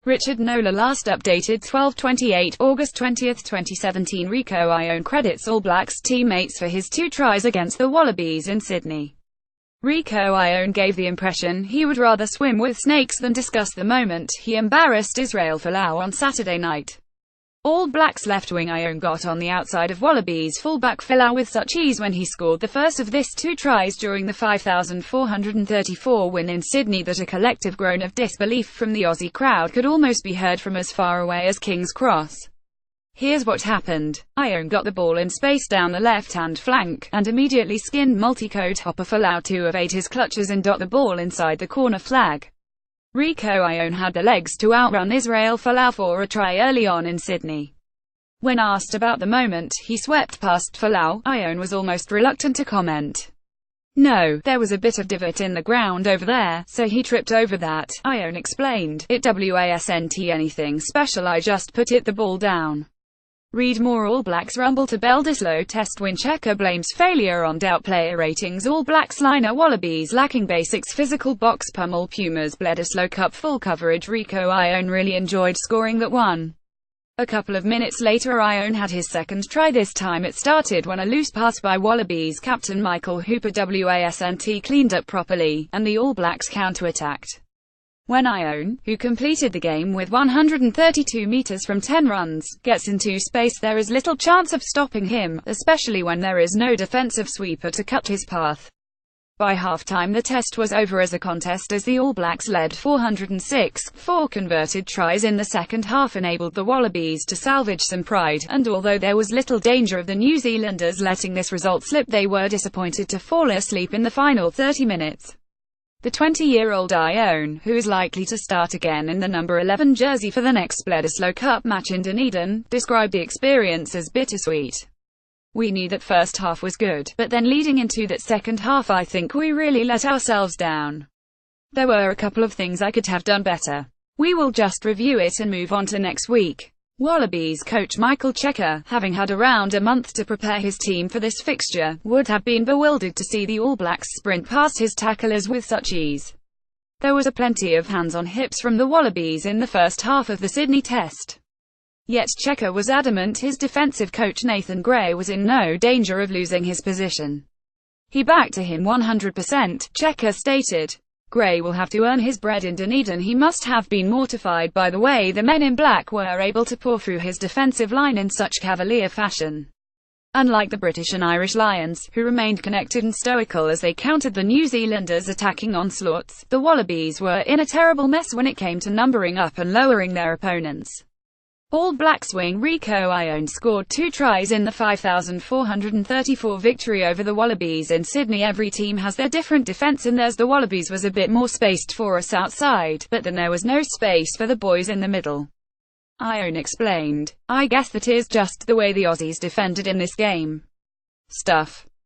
Richard Nola last updated 12/28 August 20, 2017. Rieko Ioane credits All Blacks teammates for his 2 tries against the Wallabies in Sydney. Rieko Ioane gave the impression he would rather swim with snakes than discuss the moment he embarrassed Israel folau on Saturday night. All Blacks left-wing Ioane got on the outside of Wallabies fullback folau with such ease when he scored the first of his 2 tries during the 5,434 win in Sydney that a collective groan of disbelief from the Aussie crowd could almost be heard from as far away as King's Cross. Here's what happened. Ioane got the ball in space down the left-hand flank, and immediately skinned multi-coat hopper folau to evade his clutches and dot the ball inside the corner flag. Rieko Ioane had the legs to outrun Israel folau for a try early on in Sydney. When asked about the moment he swept past folau, Ioane was almost reluctant to comment. "No, there was a bit of divot in the ground over there, so he tripped over that," Ioane explained. "It wasn't anything special, I just put the ball down." Read more. All Blacks rumble to Beldisloe test win. Checker blames failure on doubt. Player ratings. All Blacks liner Wallabies lacking basics. Physical box pummel Pumas. Bledisloe Cup full coverage. Rieko Ioane really enjoyed scoring that one. A couple of minutes later Ioane had his second try. This time it started when a loose pass by Wallabies captain Michael Hooper wasn't cleaned up properly, and the All Blacks counter-attacked. When Ioane, who completed the game with 132 meters from 10 runs, gets into space there is little chance of stopping him, especially when there is no defensive sweeper to cut his path. By half-time the test was over as a contest as the All Blacks led 406. 4 converted tries in the second half enabled the Wallabies to salvage some pride, and although there was little danger of the New Zealanders letting this result slip, they were disappointed to fall asleep in the final 30 minutes. The 20-year-old Ioane, who is likely to start again in the number 11 jersey for the next Bledisloe Cup match in Dunedin, described the experience as bittersweet. "We knew that first half was good, but then leading into that second half I think we really let ourselves down. There were a couple of things I could have done better. We will just review it and move on to next week." Wallabies coach Michael Cheika, having had around a month to prepare his team for this fixture, would have been bewildered to see the All Blacks sprint past his tacklers with such ease. There was a plenty of hands on hips from the Wallabies in the first half of the Sydney test. Yet Cheika was adamant his defensive coach Nathan Gray was in no danger of losing his position. He backed him 100%, Cheika stated. Gray will have to earn his bread in Dunedin. He must have been mortified by the way the men in black were able to pour through his defensive line in such cavalier fashion. Unlike the British and Irish Lions, who remained connected and stoical as they countered the New Zealanders' attacking onslaughts, the Wallabies were in a terrible mess when it came to numbering up and lowering their opponents. All Blacks wing Rieko Ioane scored 2 tries in the 5,434 victory over the Wallabies in Sydney. Every team has their different defence and theirs. The Wallabies was a bit more spaced for us outside, but then there was no space for the boys in the middle. Ioane explained, "I guess that is just the way the Aussies defended in this game. Stuff.